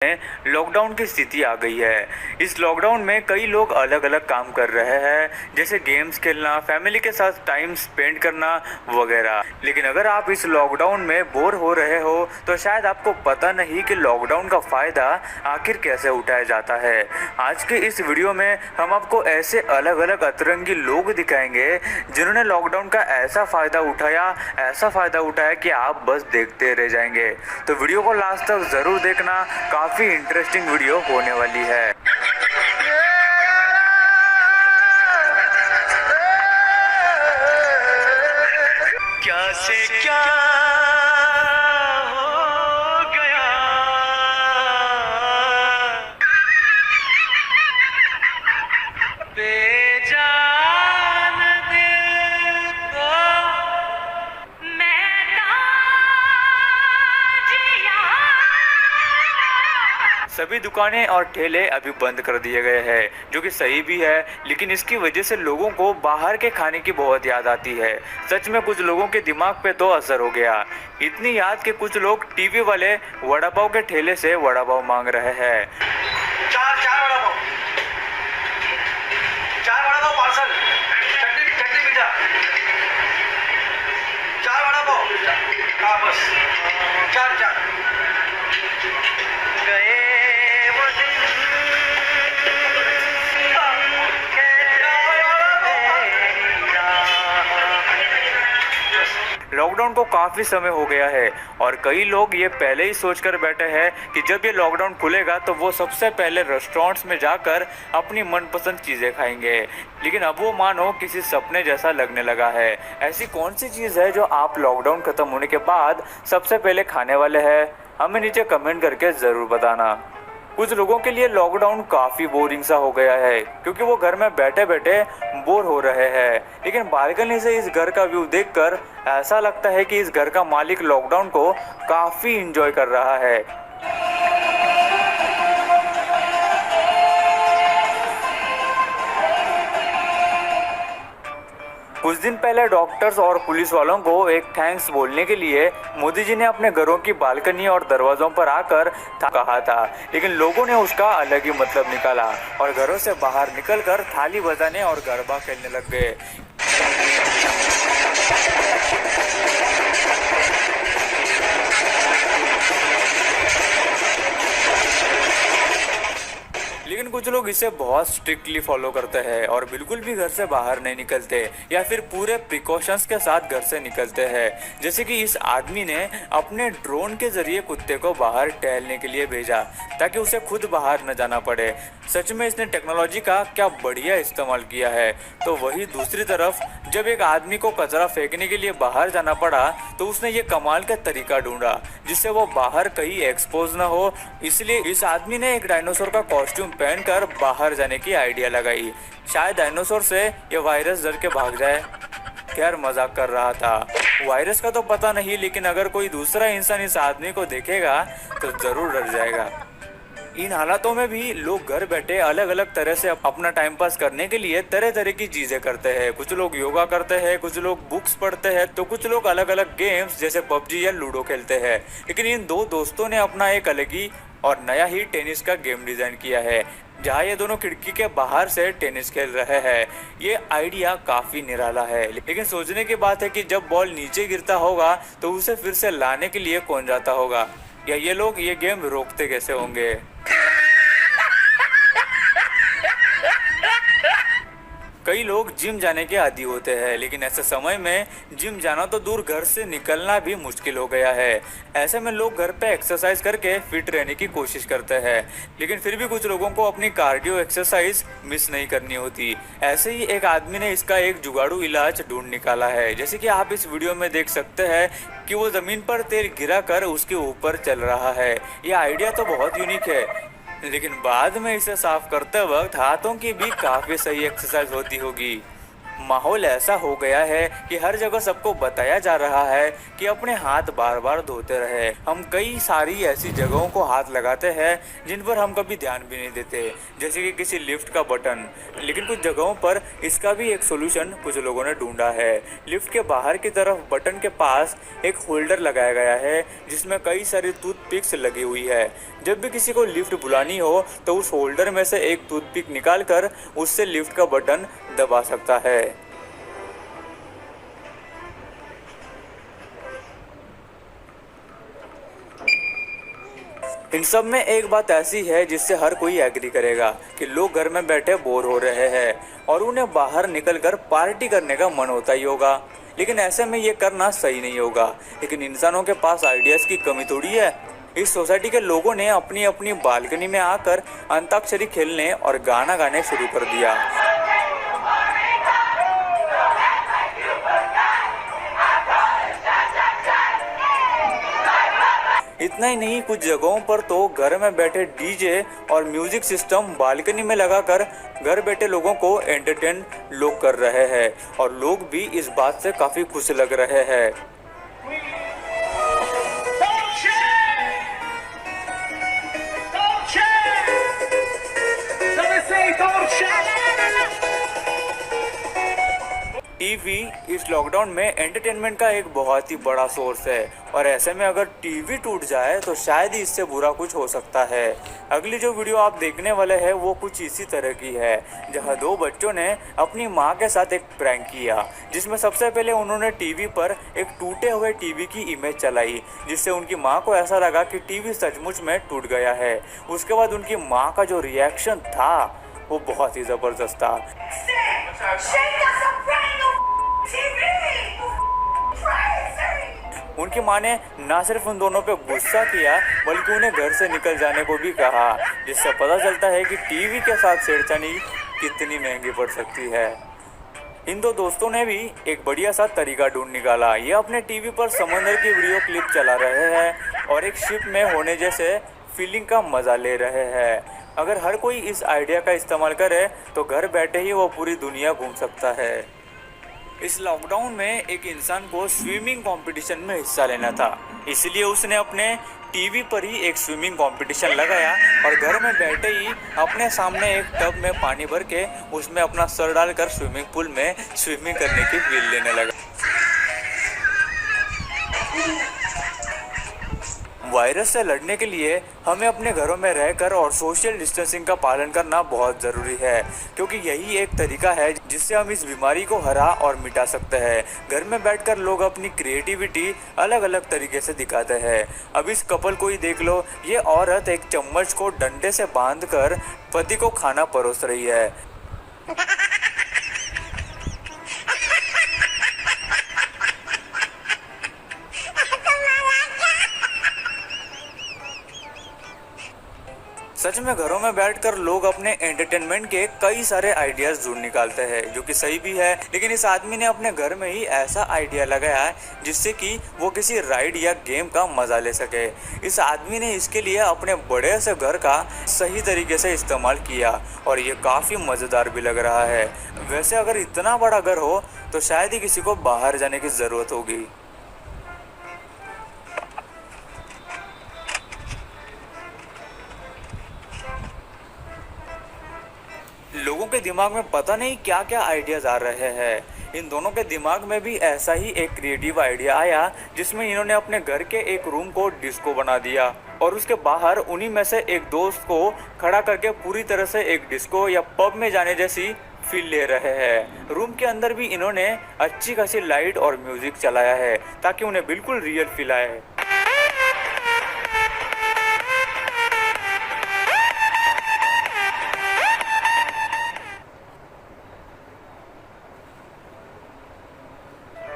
में लॉकडाउन की स्थिति आ गई है। इस लॉकडाउन में कई लोग अलग अलग काम कर रहे हैं, जैसे गेम्स खेलना, फैमिली के साथ टाइम स्पेंड करना वगैरह। लेकिन अगर आप इस लॉकडाउन में बोर हो रहे हो तो शायद आपको पता नहीं कि लॉकडाउन का फ़ायदा आखिर कैसे उठाया जाता है। आज के इस वीडियो में हम आपको ऐसे अलग अलग अतरंगी लोग दिखाएंगे जिन्होंने लॉकडाउन का ऐसा फ़ायदा उठाया कि आप बस देखते रह जाएंगे। तो वीडियो को लास्ट तक ज़रूर देखना, काफी इंटरेस्टिंग वीडियो होने वाली है। क्या से क्या हो गया, बेजान दिल को मैं जिया। सभी दुकानें और ठेले अभी बंद कर दिए गए हैं, जो कि सही भी है, लेकिन इसकी वजह से लोगों को बाहर के खाने की बहुत याद आती है। सच में कुछ लोगों के दिमाग पे तो असर हो गया, इतनी याद कि कुछ लोग टीवी वाले वड़ा पाव के ठेले से वड़ा पाव मांग रहे हैं। चार वड़ा पाव पार्सल, चटनी पिज्जा, चार वड़ा पाव, हाँ बस चार गए वो दिन। लॉकडाउन को काफ़ी समय हो गया है और कई लोग ये पहले ही सोचकर बैठे हैं कि जब ये लॉकडाउन खुलेगा तो वो सबसे पहले रेस्टोरेंट्स में जाकर अपनी मनपसंद चीज़ें खाएंगे। लेकिन अब वो मानो किसी सपने जैसा लगने लगा है। ऐसी कौन सी चीज़ है जो आप लॉकडाउन खत्म होने के बाद सबसे पहले खाने वाले हैं? हमें नीचे कमेंट करके ज़रूर बताना। कुछ लोगों के लिए लॉकडाउन काफ़ी बोरिंग सा हो गया है, क्योंकि वो घर में बैठे बैठे बोर हो रहे हैं। लेकिन बालकनी से इस घर का व्यू देखकर ऐसा लगता है कि इस घर का मालिक लॉकडाउन को काफ़ी एंजॉय कर रहा है। कुछ दिन पहले डॉक्टर्स और पुलिस वालों को एक थैंक्स बोलने के लिए मोदी जी ने अपने घरों की बालकनी और दरवाजों पर आकर कहा था, लेकिन लोगों ने उसका अलग ही मतलब निकाला और घरों से बाहर निकलकर थाली बजाने और गरबा खेलने लग गए। लेकिन कुछ लोग इसे बहुत स्ट्रिक्टली फॉलो करते हैं और बिल्कुल भी घर से बाहर नहीं निकलते या फिर पूरे प्रिकॉशंस के साथ घर से निकलते हैं। जैसे कि इस आदमी ने अपने ड्रोन के जरिए कुत्ते को बाहर टहलने के लिए भेजा ताकि उसे खुद बाहर न जाना पड़े। सच में इसने टेक्नोलॉजी का क्या बढ़िया इस्तेमाल किया है। तो वही दूसरी तरफ जब एक आदमी को कचरा फेंकने के लिए बाहर जाना पड़ा तो उसने ये कमाल का तरीका ढूंढा जिससे वो बाहर कहीं एक्सपोज न हो। इसलिए इस आदमी ने एक डायनासोर का कॉस्ट्यूम पहनकर बाहर जाने की आइडिया लगाई। शायद डायनासोर से ये वायरस डर के भाग जाए। खैर, मजाक कर रहा था, वायरस का तो पता नहीं, लेकिन अगर कोई दूसरा इंसान इस आदमी को देखेगा तो जरूर डर जाएगा। इन हालातों में भी लोग घर बैठे अलग अलग तरह से अपना टाइम पास करने के लिए तरह तरह की चीजें करते हैं। कुछ लोग योगा करते हैं, कुछ लोग बुक्स पढ़ते हैं, तो कुछ लोग अलग अलग गेम्स जैसे पबजी या लूडो खेलते हैं। लेकिन इन दो दोस्तों ने अपना एक अलग ही और नया ही टेनिस का गेम डिजाइन किया है, जहाँ ये दोनों खिड़की के बाहर से टेनिस खेल रहे हैं। ये आइडिया काफी निराला है, लेकिन सोचने की बात है कि जब बॉल नीचे गिरता होगा तो उसे फिर से लाने के लिए कौन जाता होगा, या ये लोग ये गेम रोकते कैसे होंगे। कई लोग जिम जाने के आदी होते हैं, लेकिन ऐसे समय में जिम जाना तो दूर, घर से निकलना भी मुश्किल हो गया है। ऐसे में लोग घर पे एक्सरसाइज करके फिट रहने की कोशिश करते हैं, लेकिन फिर भी कुछ लोगों को अपनी कार्डियो एक्सरसाइज मिस नहीं करनी होती। ऐसे ही एक आदमी ने इसका एक जुगाड़ू इलाज ढूंढ निकाला है। जैसे कि आप इस वीडियो में देख सकते हैं कि वो जमीन पर तेल गिरा कर उसके ऊपर चल रहा है। ये आइडिया तो बहुत यूनिक है, लेकिन बाद में इसे साफ करते वक्त हाथों की भी काफी सही एक्सरसाइज होती होगी। माहौल ऐसा हो गया है कि हर जगह सबको बताया जा रहा है कि अपने हाथ बार बार धोते रहे। हम कई सारी ऐसी जगहों को हाथ लगाते हैं जिन पर हम कभी ध्यान भी नहीं देते, जैसे कि किसी लिफ्ट का बटन। लेकिन कुछ जगहों पर इसका भी एक सोल्यूशन कुछ लोगों ने ढूंढा है। लिफ्ट के बाहर की तरफ बटन के पास एक होल्डर लगाया गया है जिसमें कई सारी टूथपिक्स लगी हुई है। जब भी किसी को लिफ्ट बुलानी हो तो उस होल्डर में से एक टूथपिक निकालकर उससे लिफ्ट का बटन दबा सकता है। इन सब में एक बात ऐसी है जिससे हर कोई एग्री करेगा कि लोग घर में बैठे बोर हो रहे हैं और उन्हें बाहर निकलकर पार्टी करने का मन होता ही होगा, लेकिन ऐसे में ये करना सही नहीं होगा। लेकिन इंसानों के पास आइडियाज की कमी थोड़ी है। इस सोसाइटी के लोगों ने अपनी अपनी बालकनी में आकर अंताक्षरी खेलने और गाना गाने शुरू कर दिया। इतना ही नहीं, कुछ जगहों पर तो घर में बैठे डीजे और म्यूजिक सिस्टम बालकनी में लगाकर घर बैठे लोगों को एंटरटेन लोग कर रहे हैं और लोग भी इस बात से काफी खुश लग रहे हैं। टीवी इस लॉकडाउन में एंटरटेनमेंट का एक बहुत ही बड़ा सोर्स है और ऐसे में अगर टीवी टूट जाए तो शायद ही इससे बुरा कुछ हो सकता है। अगली जो वीडियो आप देखने वाले हैं वो कुछ इसी तरह की है, जहां दो बच्चों ने अपनी मां के साथ एक प्रैंक किया, जिसमें सबसे पहले उन्होंने टीवी पर एक टूटे हुए टीवी की इमेज चलाई, जिससे उनकी मां को ऐसा लगा कि टीवी सचमुच में टूट गया है। उसके बाद उनकी मां का जो रिएक्शन था वो बहुत ही जबरदस्त था। उनकी मां ने न सिर्फ उन दोनों पे गुस्सा किया बल्कि उन्हें घर से निकल जाने को भी कहा, जिससे पता चलता है कि टीवी के साथ छेड़छाड़ी कितनी महंगी पड़ सकती है। इन दो दोस्तों ने भी एक बढ़िया सा तरीका ढूंढ निकाला। ये अपने टीवी पर समंदर की वीडियो क्लिप चला रहे हैं और एक शिप में होने जैसे फीलिंग का मजा ले रहे हैं। अगर हर कोई इस आइडिया का इस्तेमाल करे तो घर बैठे ही वो पूरी दुनिया घूम सकता है। इस लॉकडाउन में एक इंसान को स्विमिंग कंपटीशन में हिस्सा लेना था, इसलिए उसने अपने टीवी पर ही एक स्विमिंग कंपटीशन लगाया और घर में बैठे ही अपने सामने एक टब में पानी भर के उसमें अपना सर डालकर स्विमिंग पूल में स्विमिंग करने की फील लेने लगा। वायरस से लड़ने के लिए हमें अपने घरों में रहकर और सोशल डिस्टेंसिंग का पालन करना बहुत ज़रूरी है, क्योंकि यही एक तरीका है जिससे हम इस बीमारी को हरा और मिटा सकते हैं। घर में बैठकर लोग अपनी क्रिएटिविटी अलग अलग तरीके से दिखाते हैं। अब इस कपल को ही देख लो, ये औरत एक चम्मच को डंडे से बांधकर पति को खाना परोस रही है। सच में घरों में बैठकर लोग अपने एंटरटेनमेंट के कई सारे आइडियाज ढूंढ निकालते हैं, जो कि सही भी है। लेकिन इस आदमी ने अपने घर में ही ऐसा आइडिया लगाया है जिससे कि वो किसी राइड या गेम का मजा ले सके। इस आदमी ने इसके लिए अपने बड़े से घर का सही तरीके से इस्तेमाल किया और ये काफ़ी मज़ेदार भी लग रहा है। वैसे अगर इतना बड़ा घर हो तो शायद ही किसी को बाहर जाने की ज़रूरत होगी। लोगों के दिमाग में पता नहीं क्या क्या आइडियाज आ रहे हैं। इन दोनों के दिमाग में भी ऐसा ही एक क्रिएटिव आइडिया आया, जिसमें इन्होंने अपने घर के एक रूम को डिस्को बना दिया और उसके बाहर उन्हीं में से एक दोस्त को खड़ा करके पूरी तरह से एक डिस्को या पब में जाने जैसी फील ले रहे हैं। रूम के अंदर भी इन्होंने अच्छी खासी लाइट और म्यूजिक चलाया है ताकि उन्हें बिल्कुल रियल फील आए।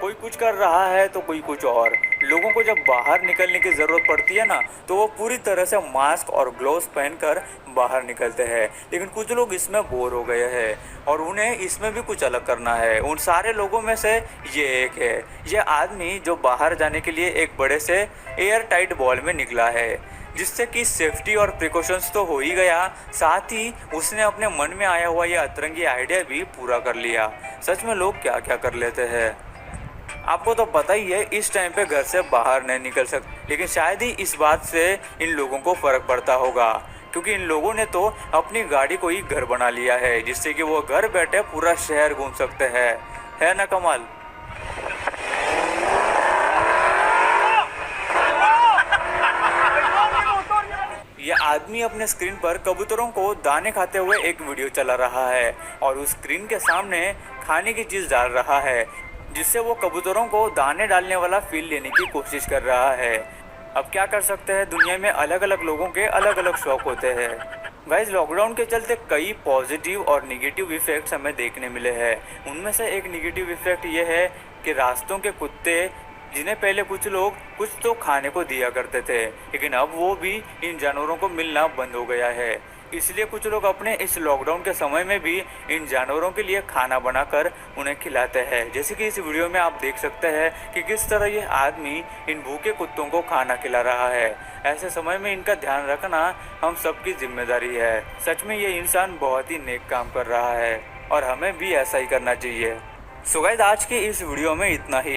कोई कुछ कर रहा है तो कोई कुछ और। लोगों को जब बाहर निकलने की ज़रूरत पड़ती है ना, तो वो पूरी तरह से मास्क और ग्लोव्स पहनकर बाहर निकलते हैं। लेकिन कुछ लोग इसमें बोर हो गए हैं और उन्हें इसमें भी कुछ अलग करना है। उन सारे लोगों में से ये एक है, ये आदमी जो बाहर जाने के लिए एक बड़े से एयर टाइट बॉल में निकला है, जिससे कि सेफ्टी और प्रिकॉशंस तो हो ही गया, साथ ही उसने अपने मन में आया हुआ ये अतरंगी आइडिया भी पूरा कर लिया। सच में लोग क्या क्या कर लेते हैं। आपको तो पता ही है, इस टाइम पे घर से बाहर नहीं निकल सकते, लेकिन शायद ही इस बात से इन लोगों को फ़र्क पड़ता होगा, क्योंकि इन लोगों ने तो अपनी गाड़ी को ही घर बना लिया है, जिससे कि वो घर बैठे पूरा शहर घूम सकते हैं। है ना कमाल। ये आदमी अपने स्क्रीन पर कबूतरों को दाने खाते हुए एक वीडियो चला रहा है और उस स्क्रीन के सामने खाने की चीज़ डाल रहा है, जिससे वो कबूतरों को दाने डालने वाला फील लेने की कोशिश कर रहा है। अब क्या कर सकते हैं, दुनिया में अलग अलग लोगों के अलग अलग शौक होते हैं। गाइस, लॉकडाउन के चलते कई पॉजिटिव और निगेटिव इफ़ेक्ट्स हमें देखने मिले हैं। उनमें से एक निगेटिव इफ़ेक्ट ये है कि रास्तों के कुत्ते, जिन्हें पहले कुछ लोग कुछ तो खाने को दिया करते थे, लेकिन अब वो भी इन जानवरों को मिलना बंद हो गया है। इसलिए कुछ लोग अपने इस लॉकडाउन के समय में भी इन जानवरों के लिए खाना बनाकर उन्हें खिलाते हैं। जैसे कि इस वीडियो में आप देख सकते हैं कि किस तरह ये आदमी इन भूखे कुत्तों को खाना खिला रहा है। ऐसे समय में इनका ध्यान रखना हम सबकी जिम्मेदारी है। सच में ये इंसान बहुत ही नेक काम कर रहा है और हमें भी ऐसा ही करना चाहिए। सो गाइस, आज की इस वीडियो में इतना ही।